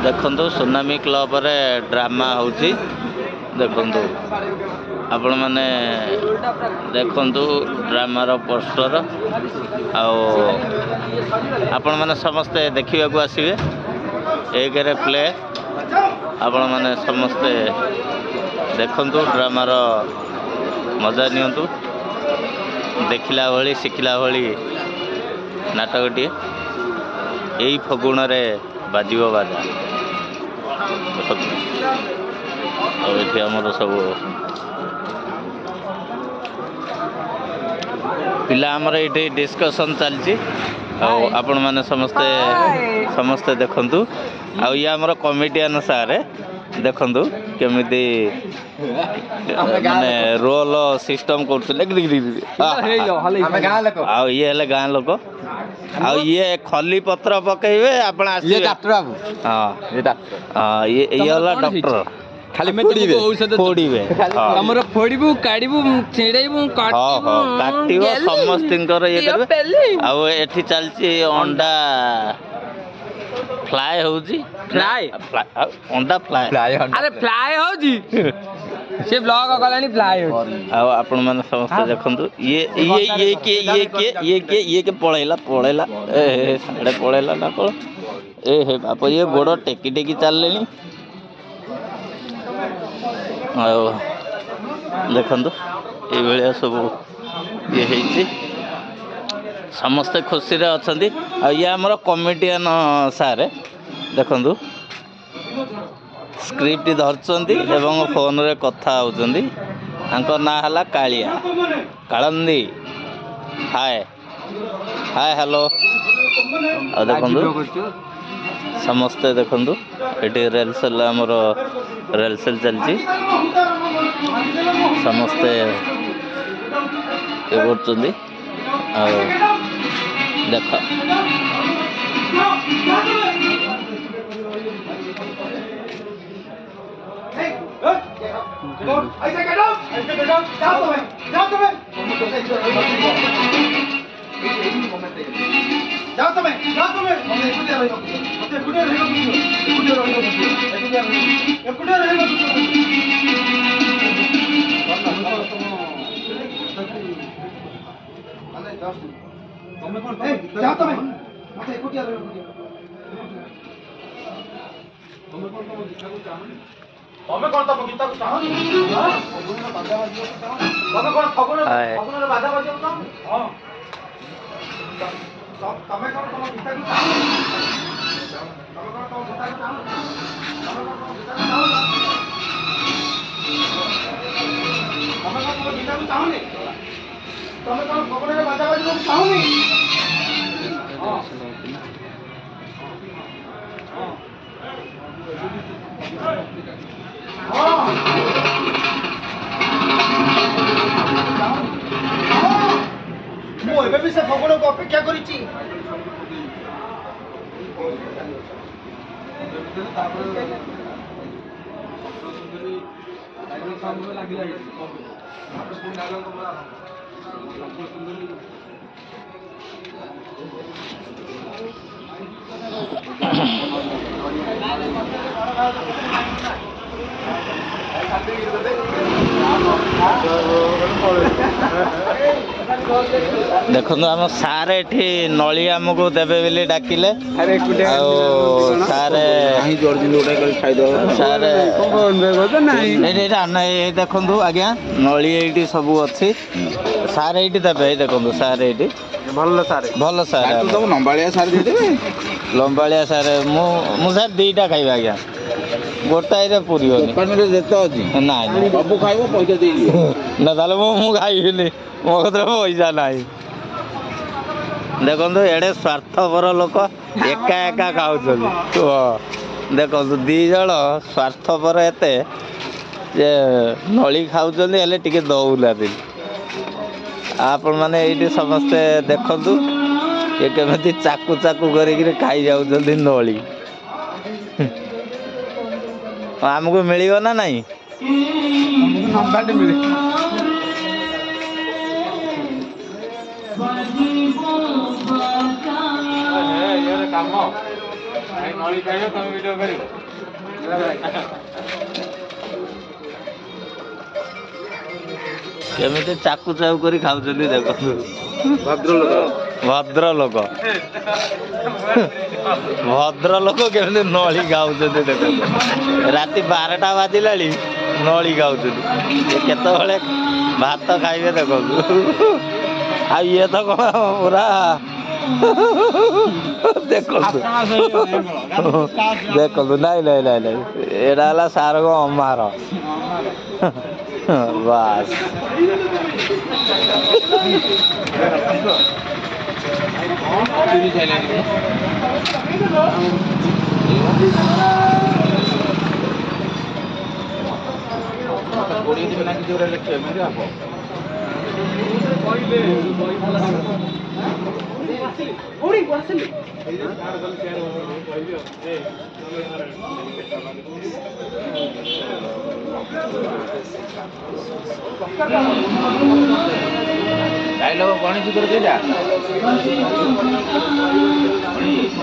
देखु tsunami club रे drama होची देखु आपण मैंने देखु ड्रामार पोस्टर आपण मैंने समस्ते देखा आसवे एक प्ले आपण मैंने समस्ते देखु ड्रामार मजा नियंतु देखिला भली शिखिला भली नाटकटी यही फगुण रे बाजिब बाजा ये आमर सब पिला आमर ये डिस्कसन चलती आपण मैंने समस्ते समस्ते देखु ये आमर कमेडियन सारे देखु केमी माने रोल सिस्टम करते ये गाँ लोक ये खली पत्र पकेबे आपण आसी डॉक्टर बाबू हां ये डॉक्टर खाली में फोड़ीबे हमर फोड़ीबू काडीबू छेड़ाइबू काटिबो समस्तिंकर ये करबे आ एठी चलची अंडा फ्लाय होजी फ्लाय अंडा फ्लाय अरे फ्लाय होजी से ब्लॉग कलानी फ्लाय हो आपण माने समस्त देखंतु ये के पळेला ए साडे पळेला ना को ए हे बाप ये गोड़ टेकी टेकी चललेनी देखंतु ए बेलिया सब ये हेची समस्त खुशी रे अछंती आ ये हमर कॉमेडियन सारे देखंतु स्क्रिप्ट धरचंती एवं फोन रे कथा होचंती आंको ना हला कालिया कालंदी हाय हाय हेलो आ देखंतु समस्त देखंतु एटी रेलसेल हमर रेलसेल चलची समस्त ए करचंती आ देखा ऐसे कर दो जाओ तुम्हें तमें कौन तब गीता को चाहो तमें कौन फगुन रे बाधा बजाऊ न हां तमें कौन तम गीता को चाहो तमें कौन तम गीता को चाहो तमें कौन तम गीता को चाहो नहीं तमें कौन फगुन रे बाधा बजाऊ चाहो नहीं हां ମୁଁ ଏବେ ବି ସେ ଫଗୁଣକୁ ଅପେକ୍ଷା କରିଛି देखो आम सारे एठी नली आमको देवे बोली डाकिले सारे देखु आज्ञा नली ये सब अच्छी सारे ये देवे देखो सारे ये भल सारे लंबाड़िया सार लंबाड़िया सारे मु सार दीटा खाइबा आज्ञा गोटाए पूरी ना सब खाइब पैसा दे ना ताले मु खाइबिनी मो कतरे पैसा ना देखो एडे स्वार्थपर लोक एका एका खाऊँ देखो दी जन स्वार्थपर एते जे नली खाऊँ टे दौला आपण मैंने ये समस्ते देखु ये केमी चाकू चाकू कर खाई जाऊँ नली आमको मिल ना नहीं काम କେମିତି ଚାକୁ ଚାକୁ କରି ଖାଉଛନ୍ତି ଦେଖନ୍ତୁ। ଭଦ୍ରଲୋକ ଭଦ୍ରଲୋକ କେମିତି ନଳି ଖାଉଛନ୍ତି ଦେଖନ୍ତୁ। ରାତି 12ଟା ବାଜିଲାଣି ନଳି ଖାଉଛନ୍ତି। ଏ କେତେବେଳେ ଭାତ ଖାଇବେ ଦେଖନ୍ତୁ। ଆଉ ଇଏ ତ କ'ଣ ପୁରା ଦେଖନ୍ତୁ ଦେଖନ୍ତୁ। ନାଇଁ ନାଇଁ ନାଇଁ ନାଇଁ ଏଇଟା ହେଲା ସାରଙ୍କ ଅମାର। ବାସ୍ ଗଣେଶ